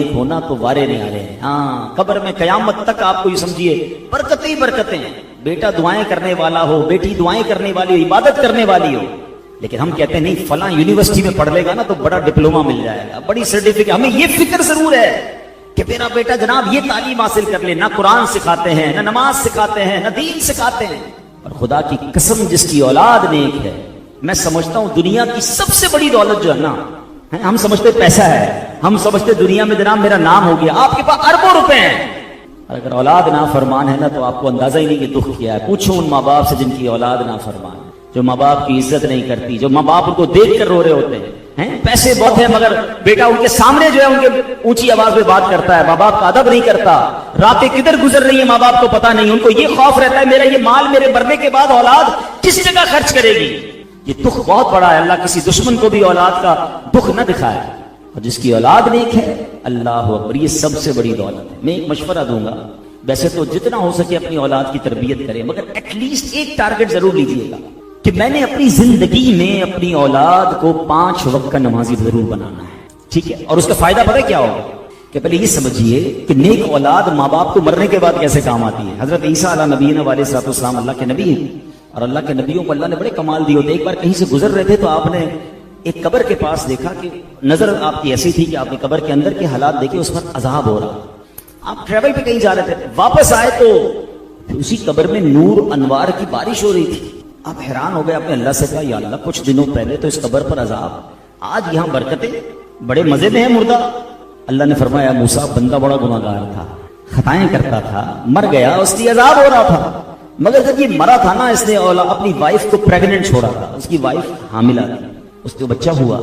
نیک ہونا تو وارے نہیں آ رہے ہیں. ہاں قبر میں قیامت تک آپ کو یہ سمجھیے برکتیں ہی برکتیں ہیں. بیٹا دعائیں کرنے والا ہو, بیٹی دعائیں کرنے والی ہو, عبادت کرنے والی ہو, لیکن ہم کہتے ہیں نہیں فلاں یونیورسٹی میں پڑھ لے گا نا تو بڑا ڈپلوما مل جائے گا, بڑی سرٹیفکیٹ. ہمیں یہ فکر ضرور ہے کہ میرا بیٹا جناب یہ تعلیم حاصل کر لے. نہ قرآن سکھاتے ہیں, نہ نماز سکھاتے ہیں, نہ دین سکھاتے ہیں. اور خدا کی قسم جس کی اولاد نیک ہے, میں سمجھتا ہوں دنیا کی سب سے بڑی دولت جو ہے نا, ہم سمجھتے پیسہ ہے, ہم سمجھتے دنیا میں جناب میرا نام ہو گیا. آپ کے پاس اربوں روپے ہیں, اور اگر اولاد نافرمان ہے نا تو آپ کو اندازہ ہی نہیں کہ دکھ کیا ہے. پوچھو ان ماں باپ سے جن کی اولاد نافرمان ہے, جو ماں باپ کی عزت نہیں کرتی, جو ماں باپ ان کو دیکھ کر رو رہے ہوتے ہیں. پیسے بہت ہیں مگر بیٹا ان کے سامنے جو ہے ان کے اونچی آواز میں بات کرتا ہے, ماں باپ کا ادب نہیں کرتا. راتیں کدھر گزر رہی ہیں ماں باپ کو پتا نہیں. ان کو یہ خوف رہتا ہے میرا یہ مال میرے مرنے کے بعد اولاد کس جگہ خرچ کرے گی. یہ دکھ بہت بڑا ہے. اللہ کسی دشمن کو بھی اولاد کا دکھ نہ دکھائے. اور جس کی اولاد نیک ہے, اللہ اکبر, یہ سب سے بڑی دولت ہے. میں ایک مشورہ دوں گا, ویسے تو جتنا ہو سکے اپنی اولاد کی تربیت کریں, مگر ایٹ لیسٹ ایک ٹارگٹ ضرور لیجیے گا کہ میں نے اپنی زندگی میں اپنی اولاد کو 5 وقت کا نمازی ضرور بنانا ہے. ٹھیک ہے, اور اس کا فائدہ پتہ کیا ہوگا کہ پہلے یہ سمجھیے کہ نیک اولاد ماں باپ کو مرنے کے بعد کیسے کام آتی ہے. حضرت عیسیٰ علیہ نبینا علیہ الصلوۃ والسلام اللہ کے نبی ہیں, اور اللہ کے نبیوں کو اللہ نے بڑے کمال دیے ہوتے. ایک بار کہیں سے گزر رہے تھے تو آپ نے ایک قبر کے پاس دیکھا کہ نظر آپ کی ایسی تھی کہ آپ نے قبر کے اندر کے حالات دیکھے, اس پر عذاب ہو رہا. آپ ٹریول پہ کہیں جا رہے تھے, واپس آئے تو اسی قبر میں نور انوار کی بارش ہو رہی تھی. آپ حیران ہو گئے, آپ نے اللہ سے کہا یا اللہ کچھ دنوں پہلے تو اس قبر پر عذاب, آج یہاں برکتیں, بڑے مزے میں ہے مردہ. اللہ نے فرمایا موسیٰ بندہ بڑا گناہگار تھا, خطائیں کرتا تھا, مر گیا, اس لیے عذاب ہو رہا تھا. مگر جب یہ مرا تھا نا, اس نے اپنی وائف کو پریگننٹ چھوڑا تھا, اس کی وائف حاملہ تھی, اس کو بچہ ہوا,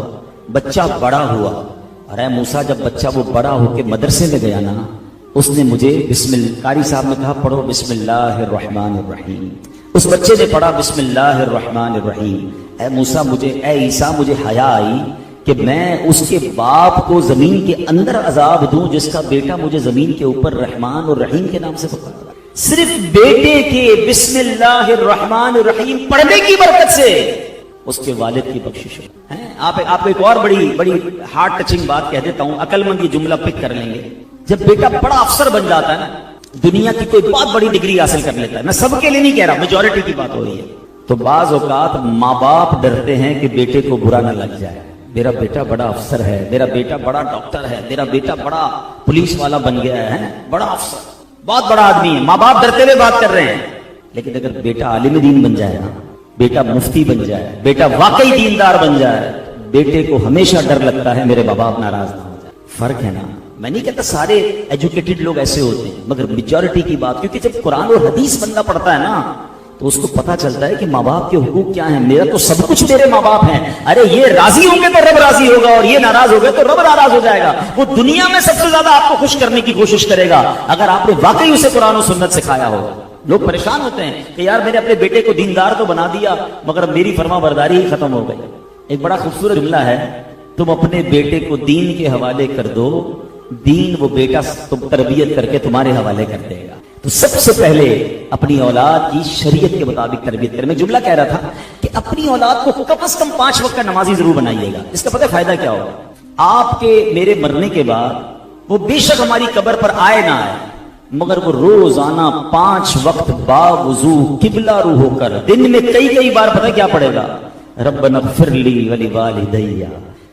بچہ بڑا ہوا. ارے موسیٰ جب بچہ وہ بڑا ہو کے مدرسے میں گیا نا, اس نے مجھے بسم اللہ, قاری صاحب نے کہا پڑھو بسم اللہ الرحمن الرحیم. اس بچے نے پڑھا بسم اللہ الرحمن الرحیم. اے موسیٰ مجھے, اے عیسیٰ مجھے حیا آئی کہ میں اس کے باپ کو زمین کے اندر عذاب دوں جس کا بیٹا مجھے زمین کے اوپر رحمان اور رحیم کے نام سے پکارتا. صرف بیٹے کے بسم اللہ الرحمن الرحیم پڑھنے کی برکت سے اس کے والد کی بخشش ہے. آپ ایک اور بڑی ہارٹ ٹچنگ بات کہہ دیتا ہوں, عقل مند یہ جملہ پک کر لیں گے. جب بیٹا بڑا افسر بن جاتا ہے نا, دنیا کی کوئی بہت بڑی ڈگری حاصل کر لیتا ہے, میں سب کے لیے نہیں کہہ رہا, میجورٹی کی بات ہو رہی ہے, تو بعض اوقات ماں باپ ڈرتے ہیں کہ بیٹے کو برا نہ لگ جائے. میرا بیٹا بڑا افسر ہے, میرا بیٹا بڑا ڈاکٹر ہے, میرا بیٹا بڑا پولیس والا بن گیا ہے, بڑا افسر, بہت بڑا آدمی ہے. ماں باپ ڈرتے ہوئے بات کر رہے ہیں. لیکن اگر بیٹا عالم دین بن جائے نا, بیٹا مفتی بن جائے, بیٹا واقعی دیندار بن جائے, بیٹے کو ہمیشہ ڈر لگتا ہے میرے باپ ناراض نہ ہو جائے. فرق ہے نا. میں نہیں کہتا سارے ایجوکیٹڈ لوگ ایسے ہوتے ہیں, مگر میجورٹی کی بات, کیونکہ جب قرآن اور حدیث بندہ پڑھتا ہے نا تو اس کو پتا چلتا ہے کہ ماں باپ کے حقوق کیا ہیں. میرا تو سب کچھ میرے ماں باپ ہیں. ارے یہ راضی ہوں گے تو رب راضی ہوگا, اور یہ ناراض ہو گئے تو رب ناراض ہو جائے گا. وہ دنیا میں سب سے زیادہ آپ کو خوش کرنے کی کوشش کرے گا اگر آپ نے واقعی اسے قرآن و سنت سکھایا ہوگا. لوگ پریشان ہوتے ہیں کہ یار میں نے اپنے بیٹے کو دیندار تو بنا دیا مگر میری فرما برداری ہی ختم ہو گئی. ایک بڑا خوبصورت جملہ ہے, تم اپنے بیٹے کو دین کے حوالے کر دو, دین وہ بیٹا تم تربیت کر کے تمہارے حوالے کر دے گا. تو سب سے پہلے اپنی اولاد کی شریعت کے مطابق تربیت کریں. میں جملہ کہہ رہا تھا کہ اپنی اولاد کو کم از کم 5 وقت کا نمازی ضرور بنائیے گا. اس کا پتہ فائدہ کیا ہوگا, آپ کے میرے مرنے کے بعد وہ بے شک ہماری قبر پر آئے نہ آئے, مگر وہ روزانہ 5 وقت باوضو قبلہ رو ہو کر دن میں کئی بار پتہ کیا پڑے گا, ربنا اغفر لی ولوالدی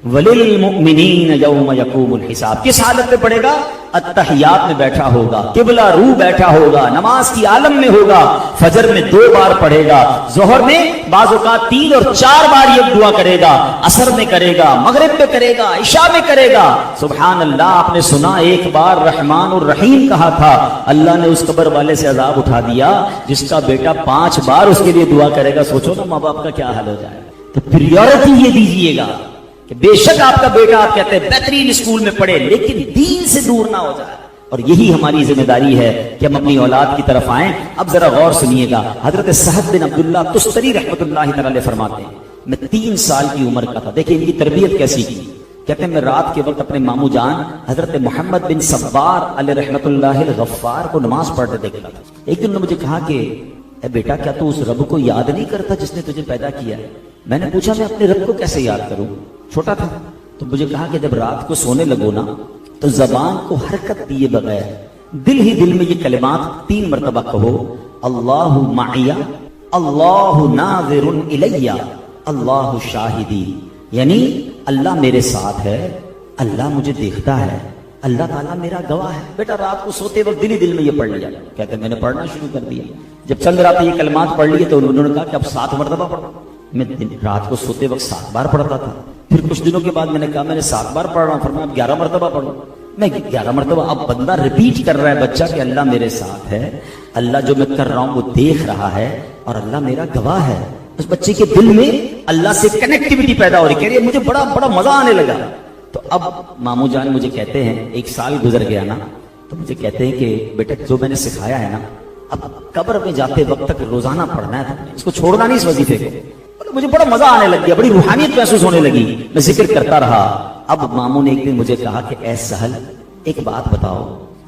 وللمؤمنین یوم یقوم الحساب. کس حالت میں پڑھے گا, التحیات میں بیٹھا ہوگا, قبلہ رو بیٹھا ہوگا, نماز کی عالم میں ہوگا, فجر میں 2 بار پڑھے گا, ظہر میں بعض اوقات 3 اور 4 بار یہ دعا کرے گا, عصر میں کرے گا, مغرب میں کرے گا, عشاء میں کرے گا. سبحان اللہ. آپ نے سنا ایک بار رحمان الرحیم کہا تھا, اللہ نے اس قبر والے سے عذاب اٹھا دیا جس کا بیٹا 5 بار اس کے لیے دعا کرے گا. سوچو نا ماں باپ کا کیا حال ہو جائے گا. تو پریورٹی یہ دیجیے گا کہ بے شک آپ کا بیٹا, آپ کہتے ہیں بہترین اسکول میں پڑھے لیکن دین سے دور نہ ہو جائے. اور یہی ہماری ذمہ داری ہے کہ ہم اپنی اولاد کی طرف آئیں. اب ذرا غور سنیے گا, حضرت سعد بن عبداللہ تستری رحمۃ اللہ تعالی فرماتے ہیں, میں 3 سال کی عمر کا تھا. دیکھیں ان کی تربیت کیسی کی. کہتے ہیں میں رات کے وقت اپنے ماموں جان حضرت محمد بن سوار علیہ رحمۃ اللہ الغفار کو نماز پڑھتے دیکھا تھا. ایک دن انہوں نے مجھے کہا کہ اے بیٹا کیا تو اس رب کو یاد نہیں کرتا جس نے تجھے پیدا کیا ہے. میں نے پوچھا میں اپنے رب کو کیسے یاد کروں, چھوٹا تھا. تو مجھے کہا کہ جب رات کو سونے لگو نا تو زبان کو حرکت دیے بغیر دل ہی دل میں یہ کلمات 3 مرتبہ کہو، اللہ معیا، اللہ ناظر الیہ، اللہ شاہدی، یعنی اللہ میرے ساتھ ہے، اللہ مجھے دیکھتا ہے، اللہ تعالیٰ میرا گواہ ہے۔ بیٹا رات کو سوتے وقت دل ہی دل میں یہ پڑھ لیا، کہتے ہیں میں نے پڑھنا شروع کر دیا۔ جب چند راتیں یہ کلمات پڑھ لیے تو انہوں نے کہا کہ اب 7 مرتبہ پڑھو۔ میں رات کو سوتے وقت 7 بار پڑھتا تھا، پھر کچھ دنوں کے بعد میں نے کہا میں نے 7 بار پڑھ رہا ہوں، فرمایا اب 11 مرتبہ پڑھو۔ میں 11 مرتبہ، اب بندہ ریپیٹ کر رہا ہے بچہ کہ اللہ میرے ساتھ ہے، اللہ جو میں کر رہا ہوں وہ دیکھ رہا ہے اور اللہ میرا گواہ ہے۔ اس بچے کے دل میں اللہ سے کنیکٹیوٹی پیدا ہو رہی، کہہ رہی ہے مجھے بڑا مزہ آنے لگا۔ تو اب ماموں جان مجھے کہتے ہیں 1 سال گزر گیا نا، تو مجھے کہتے ہیں کہ بیٹا جو میں نے سکھایا ہے نا، اب قبر میں جاتے وقت تک روزانہ پڑھنا ہے، اس کو چھوڑنا نہیں اس وظیفے کو۔ مجھے بڑا مزہ آنے لگ گیا، بڑی روحانیت محسوس ہونے لگی، میں ذکر کرتا رہا۔ اب ماموں نے ایک دن مجھے کہا کہ اے سہل ایک بات بتاؤ،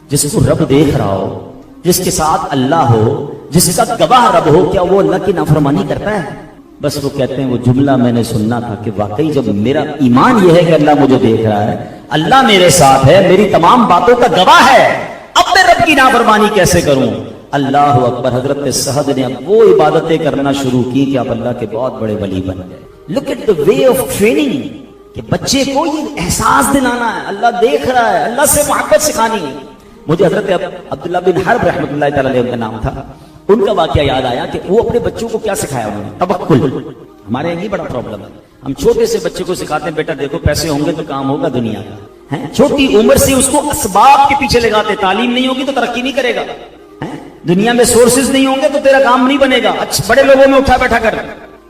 جس کو رب دیکھ رہا ہو، جس کے ساتھ اللہ ہو، جس کا گواہ رب ہو، کیا وہ اللہ کی نافرمانی کرتا ہے؟ بس وہ کہتے ہیں وہ جملہ میں نے سننا تھا کہ واقعی جب میرا ایمان یہ ہے کہ اللہ مجھے دیکھ رہا ہے، اللہ میرے ساتھ ہے، میری تمام باتوں کا گواہ ہے، اب میں رب کی نافرمانی کیسے کروں؟ اللہ اکبر۔ حضرت سہد نے اب وہ عبادتیں کرنا شروع کی کہ اب اللہ کے بہت بڑے ولی بن گئے۔ Look at the way of training, کہ بچے کو یہ احساس دلانا ہے اللہ دیکھ رہا ہے، اللہ سے محبت سکھانی ہے۔ مجھے حضرت عبداللہ بن حرب رحمۃ اللہ تعالی علیہ کا نام تھا، ان کا واقعہ یاد آیا کہ وہ اپنے بچوں کو کیا سکھایا انہوں نے؟ توکل۔ ہمارے یہاں یہ بڑا پرابلم ہے، ہم چھوٹے سے بچے کو سکھاتے ہیں بیٹا دیکھو پیسے ہوں گے تو کام ہوگا دنیا کا، چھوٹی عمر سے اس کو اسباب کے پیچھے لگاتے، تعلیم نہیں ہوگی تو ترقی نہیں کرے گا، دنیا میں سورسز نہیں ہوں گے تو تیرا کام نہیں بنے گا، اچھا بڑے لوگوں میں اٹھا بیٹھا کر۔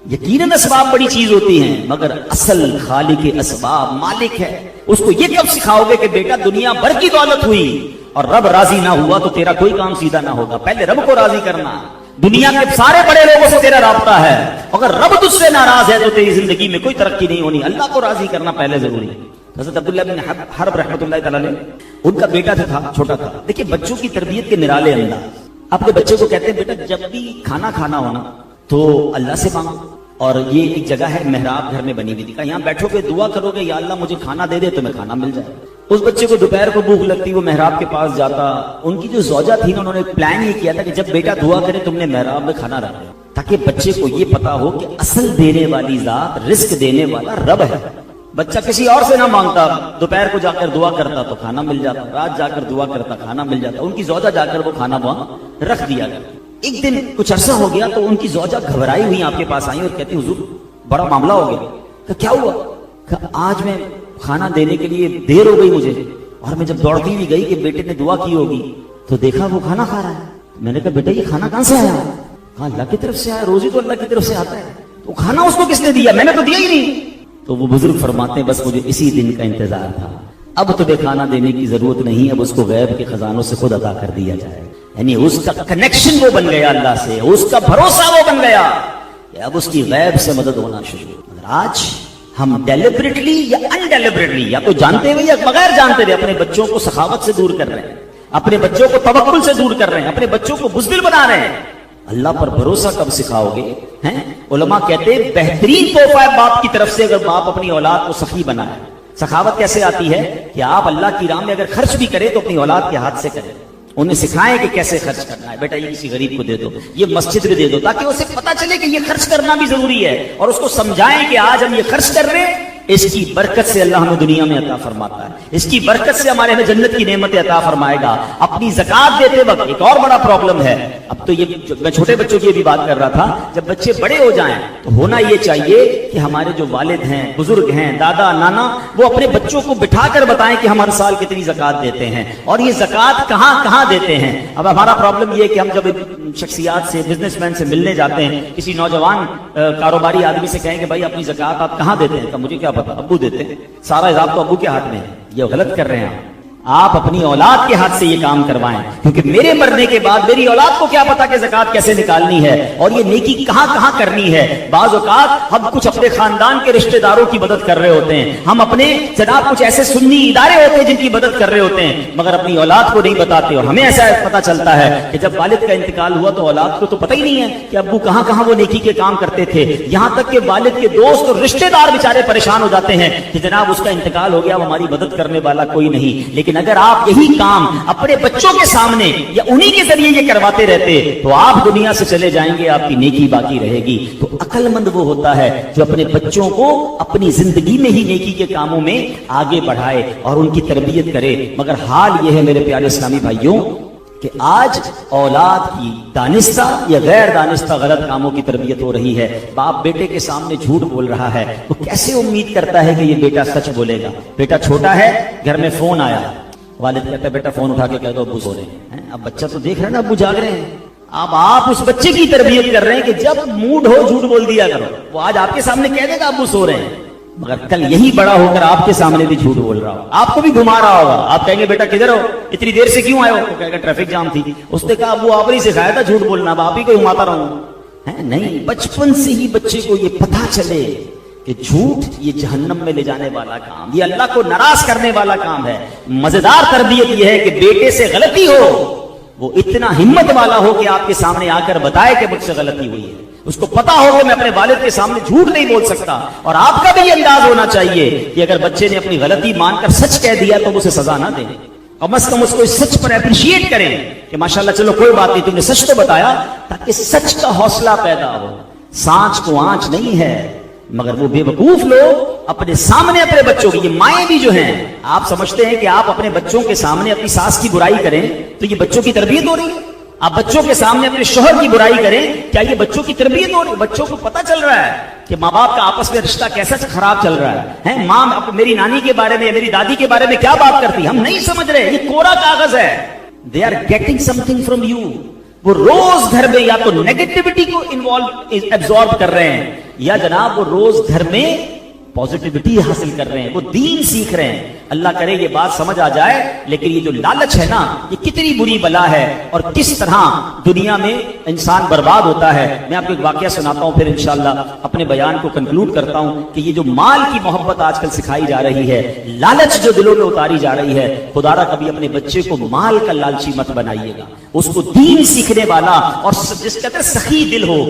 یقیناً اسباب بڑی چیز ہوتی ہیں، مگر اصل خالق اسباب مالک ہے، اس کو یہ کب سکھاؤ گے کہ بیٹا دنیا بھر کی دولت ہوئی اور رب راضی نہ ہوا تو تیرا کوئی کام سیدھا نہ ہوگا، پہلے رب کو راضی کرنا۔ دنیا کے سارے بڑے لوگوں سے تیرا رابطہ ہے، اگر رب تجھ سے ناراض ہے تو تیری زندگی میں کوئی ترقی نہیں ہونی، اللہ کو راضی کرنا پہلے ضروری ہے۔ حضرت عبداللہ بن حرب رحمۃ اللہ تعالی علیہ، ان کا بیٹا تھا چھوٹا تھا، دیکھیے بچوں کی تربیت کے نرالے انداز۔ اپنے بچے کو کہتے ہیں بیٹا جب بھی کھانا کھانا ہونا تو اللہ سے مانگو، اور یہ ایک جگہ ہے محراب گھر میں بنی ہوئی تھی، یہاں بیٹھو گے دعا کرو گے یا اللہ مجھے کھانا دے دے تو میں کھانا مل جائے۔ اس بچے کو دوپہر کو بھوک لگتی، وہ محراب کے پاس جاتا، ان کی جو زوجہ تھی نا انہوں نے پلان یہ کیا تھا کہ جب بیٹا دعا کرے تم نے محراب میں کھانا رکھا، تاکہ بچے کو یہ پتا ہو کہ اصل دینے والی ذات، رزق دینے والا رب ہے۔ بچہ کسی اور سے نہ مانگتا، دوپہر کو جا کر دعا کرتا تو کھانا مل جاتا، رات جا کر دعا کرتا کھانا مل جاتا، ان کی زوجہ جا کر وہ کھانا وہاں رکھ دیا گیا۔ ایک دن کچھ عرصہ ہو گیا تو ان کی زوجہ گھبرائی ہوئی آپ کے پاس آئی اور کہتی حضور بڑا معاملہ ہو گیا۔ کہ کیا ہوا؟ کہ آج میں کھانا دینے کے لیے دیر ہو گئی مجھے، اور میں جب دوڑتی ہوئی گئی کہ بیٹے نے دعا کی ہوگی تو دیکھا وہ کھانا کھا رہا ہے۔ میں نے کہا بیٹا یہ کھانا کہاں سے آیا؟ کہا اللہ کی طرف سے آیا، روزی تو اللہ کی طرف سے آتا ہے، تو کھانا اس کو کس نے دیا؟ میں نے تو دیا ہی نہیں۔ تو وہ بزرگ فرماتے ہیں بس مجھے اسی دن کا انتظار تھا، اب تمہیں کھانا دینے کی ضرورت نہیں، اب اس کو غیب کے خزانوں سے خود عطا کر دیا جائے۔ یعنی اس کا کنیکشن وہ بن گیا اللہ سے، اس کا بھروسہ وہ بن گیا کہ اب اس کی غیب سے مدد ہونا شروع۔ مگر آج ہم ڈیلیبریٹلی یا انڈیلیبریٹلی، یا تو جانتے ہوئے یا بغیر جانتے ہوئے اپنے بچوں کو سخاوت سے دور کر رہے ہیں، اپنے بچوں کو توکل سے دور کر رہے ہیں، اپنے بچوں کو بزدل بنا رہے ہیں۔ اللہ پر بھروسہ کب سکھاؤ گے؟ علماء کہتے ہیں بہترین تحفہ ہے باپ کی طرف سے اگر باپ اپنی اولاد کو سخی بنائے۔ سخاوت کیسے آتی ہے کہ آپ اللہ کی راہ میں اگر خرچ بھی کریں تو اپنی اولاد کے ہاتھ سے کریں، انہیں سکھائیں کہ کیسے خرچ کرنا ہے، بیٹا یہ کسی غریب کو دے دو، یہ مسجد میں دے دو، تاکہ اسے پتا چلے کہ یہ خرچ کرنا بھی ضروری ہے، اور اس کو سمجھائیں کہ آج ہم یہ خرچ کر رہے ہیں، اس کی برکت سے اللہ ہمیں دنیا میں عطا فرماتا ہے، اس کی برکت سے ہمارے ہمیں جنت کی نعمتیں عطا فرمائے گا۔ اپنی زکات دیتے وقت ایک اور بڑا پرابلم ہے، اب تو یہ میں چھوٹے بچوں کی بھی بات کر رہا تھا، جب بچے بڑے ہو جائیں تو ہونا یہ چاہیے کہ ہمارے جو والد ہیں، بزرگ ہیں، دادا نانا، وہ اپنے بچوں کو بٹھا کر بتائیں کہ ہم ہر سال کتنی زکات دیتے ہیں اور یہ زکات کہاں کہاں دیتے ہیں۔ اب ہمارا پرابلم یہ ہے کہ ہم جب شخصیات سے، بزنس مین سے ملنے جاتے ہیں، کسی نوجوان کاروباری آدمی سے کہیں کہ بھائی اپنی زکات آپ کہاں دیتے ہیں، تو مجھے کیا پتا، ابو دیتے ہیں، سارا حساب تو ابو کے ہاتھ میں ہے۔ یہ غلط کر رہے ہیں آپ اپنی اولاد کے ہاتھ سے یہ کام کروائیں، کیونکہ میرے مرنے کے بعد میری اولاد کو کیا پتا کہ زکات کیسے نکالنی ہے اور یہ نیکی کہاں کہاں کرنی ہے۔ بعض اوقات ہم کچھ اپنے خاندان کے رشتہ داروں کی مدد کر رہے ہوتے ہیں، ہم اپنے جناب کچھ ایسے سنی ادارے ہوتے ہیں جن کی مدد کر رہے ہوتے ہیں، مگر اپنی اولاد کو نہیں بتاتے، اور ہمیں ایسا پتا چلتا ہے کہ جب والد کا انتقال ہوا تو اولاد کو تو پتہ ہی نہیں ہے کہ ابو کہاں کہاں وہ نیکی کے کام کرتے تھے، یہاں تک کہ والد کے دوست اور رشتہ دار بیچارے پریشان ہو جاتے ہیں کہ جناب اس کا انتقال ہو گیا، وہ ہماری مدد کرنے والا کوئی نہیں۔ لیکن لیکن اگر آپ یہی کام اپنے بچوں کے سامنے یا انہی کے ذریعے یہ کرواتے رہتے تو آپ دنیا سے چلے جائیں گے, آپ کی نیکی باقی رہے گی. تو عقل مند وہ ہوتا ہے جو اپنے بچوں کو اپنی زندگی میں ہی نیکی کے کاموں میں آگے بڑھائے اور ان کی تربیت کرے. مگر حال یہ ہے میرے پیارے اسلامی بھائیوں کہ آج اولاد کی دانستہ یا غیر دانستہ غلط کاموں کی تربیت ہو رہی ہے. باپ بیٹے کے سامنے جھوٹ بول رہا ہے تو کیسے امید کرتا ہے کہ یہ بیٹا سچ بولے گا؟ بیٹا چھوٹا ہے, گھر میں فون آیا, والد کہتا ہے بیٹا فون اٹھا کے کہہ دو ابو سو رہے ہیں. اب بچہ تو دیکھ رہا ہے نا ابو جاگ رہے ہیں. اب آپ اس بچے کی تربیت کر رہے ہیں کہ جب موڈ ہو جھوٹ بول دیا کرو. وہ آج آپ کے سامنے کہہ دے گا ابو سو رہے ہیں, مگر کل یہی بڑا ہو کر آپ کے سامنے بھی جھوٹ بول رہا ہو, آپ کو بھی گھما رہا ہوگا. آپ کہیں گے بیٹا کدھر ہو, اتنی دیر سے کیوں آئے ہو؟ وہ کہے گا ٹریفک جام تھی. اس نے کہا ابو آپ نے سکھایا تھا جھوٹ بولنا, اب آپ ہی کو گھماتا رہوں. نہیں, بچپن سے ہی بچے کو یہ پتا چلے کہ جھوٹ یہ جہنم میں لے جانے والا کام, یہ اللہ کو ناراض کرنے والا کام ہے. مزیدار تربیت یہ ہے کہ بیٹے سے غلطی ہو وہ اتنا ہمت والا ہو کہ آپ کے سامنے آ کر بتائے کہ مجھ سے غلطی ہوئی ہے. اس کو پتا ہو کہ میں اپنے والد کے سامنے جھوٹ نہیں بول سکتا. اور آپ کا بھی یہ انداز ہونا چاہیے کہ اگر بچے نے اپنی غلطی مان کر سچ کہہ دیا تو اسے سزا نہ دیں, کم از کم اس کو اس سچ پر اپریشیٹ کریں کہ ماشاءاللہ چلو کوئی بات نہیں, تم نے سچ تو بتایا, تاکہ سچ کا حوصلہ پیدا ہو. سانچ کو آنچ نہیں ہے, مگر وہ بے وقوف لوگ اپنے سامنے اپنے بچوں کی, یہ مائیں بھی جو ہیں, آپ سمجھتے ہیں کہ آپ اپنے بچوں کے سامنے اپنی ساس کی برائی کریں تو یہ بچوں کی تربیت ہو رہی ہے. آپ بچوں کے سامنے اپنے شوہر کی برائی کریں, کیا یہ بچوں کی تربیت ہو رہی ہے؟ بچوں کو پتا چل رہا ہے کہ ماں باپ کا آپس میں رشتہ کیسا خراب چل رہا ہے. ماں میری نانی کے بارے میں, میری دادی کے بارے میں کیا بات کرتی, ہم نہیں سمجھ رہے, یہ کوڑا کاغذ ہے. They are getting something from you. وہ روز گھر میں یا تو نیگیٹیوٹی کو ایبزارب کر رہے ہیں, یا جناب وہ روز گھر میں پازیٹیوٹی حاصل کر رہے ہیں, وہ دین سیکھ رہے ہیں. اللہ کرے یہ بات سمجھ آ جائے. لیکن یہ جو لالچ ہے نا, یہ کتنی بری بلا ہے اور کس طرح دنیا میں انسان برباد ہوتا ہے. میں آپ کو ایک واقعہ سناتا ہوں, پھر انشاءاللہ اپنے بیان کو کنکلوڈ کرتا ہوں کہ یہ جو مال کی محبت آج کل سکھائی جا رہی ہے, لالچ جو دلوں میں اتاری جا رہی ہے, خدا را کبھی اپنے بچے کو مال کا لالچی مت بنائیے گا. اس کو دین سیکھنے والا اور جس کہتے ہیں سخی دل ہو.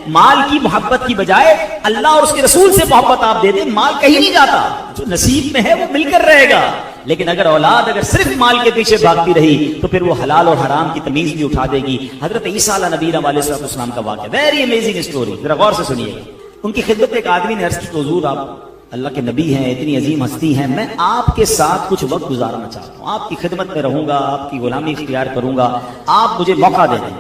مال کی محبت کی بجائے اللہ اور اس کے رسول سے محبت آپ دے دیں, مال کہیں نہیں جاتا, جو نصیب میں ہے وہ مل کر رہے گا. لیکن اگر اولاد اگر صرف مال کے پیچھے بھاگتی رہی تو پھر وہ حلال اور حرام کی تمیز بھی اٹھا دے گی. حضرت عیسیٰ علیہ نبی علیہ السلام کا واقعہ, ویری امیزنگ اسٹوری, ذرا غور سے سنیے. ان کی خدمت ایک آدمی نے عرض کی کہ حضور آپ اللہ کے نبی ہیں, اتنی عظیم ہستی ہیں, میں آپ کے ساتھ کچھ وقت گزارنا چاہتا ہوں, آپ کی خدمت میں رہوں گا, آپ کی غلامی اختیار کروں گا, آپ مجھے موقع دے دیں.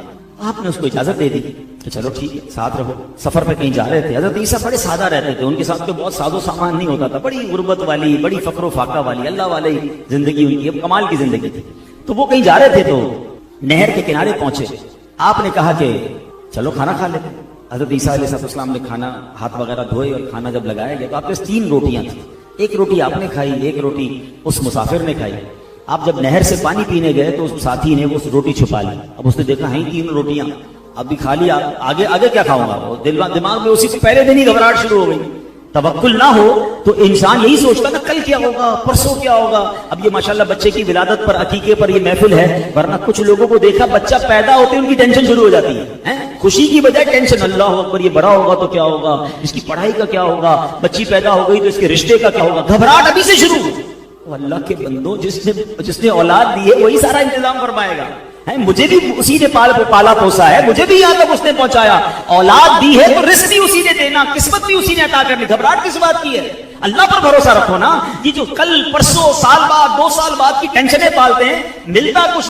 آپ نے اس کو اجازت دے دی کہ چلو ٹھیک ہے ساتھ رہو. سفر پہ کہیں جا رہے تھے. حضرت عیسیٰ بڑے سادہ رہتے تھے, ان کے ساتھ کوئی بہت ساز و سامان نہیں ہوتا تھا, بڑی غربت والی, بڑی فقر و فاقہ والی, اللہ والی زندگی ان کی, کمال کی زندگی تھی. تو وہ کہیں جا رہے تھے تو نہر کے کنارے پہنچے. آپ نے کہا کہ چلو کھانا کھا لیتے. حضرت عیسیٰ علیہ السلام نے کھانا ہاتھ وغیرہ دھوئے اور کھانا جب لگایا گیا تو آپ کے پاس 3 روٹیاں تھیں. ایک روٹی آپ نے کھائی, ایک روٹی اس مسافر نے کھائی. آپ جب نہر سے پانی پینے گئے تو اس ساتھی نے اس روٹی چھپا لی. اب اس نے دیکھا ہیں 3 روٹیاں, ابھی کھا لیا, آگے آگے کیا کھاؤں گا. دماغ میں اسی سے پہلے دن ہی گھبراہٹ شروع ہو گئی. توکل نہ ہو تو انسان یہی سوچتا تھا کل کیا ہوگا, پرسوں کیا ہوگا. اب یہ ماشاءاللہ بچے کی ولادت پر, عقیقے پر یہ محفل ہے, ورنہ کچھ لوگوں کو دیکھا بچہ پیدا ہوتے ان کی ٹینشن شروع ہو جاتی ہے. خوشی کی بجائے ٹینشن, اللہ اکبر یہ بڑا ہوگا تو کیا ہوگا, اس کی پڑھائی کا کیا ہوگا, بچی پیدا ہو گئی تو اس کے رشتے کا کیا ہوگا. گھبراہٹ ابھی سے شروع. اللہ کے بندو, جس نے اولاد دی ہے وہی سارا انتظام فرمائے گا. مجھے بھی اسی نے پالا پوسا ہے, مجھے بھی یہاں تک اس نے پہنچایا. اولاد دی ہے تو رزق بھی اسی نے دینا, قسمت بھی اسی نے عطا کرنی. گھبراہٹ کس بات کی ہے؟ اللہ پر بھروسہ رکھو نا. یہ جو کل پرسوں سال بعد 2 سال بعد کی ٹینشنیں پالتے ہیں, ملتا کچھ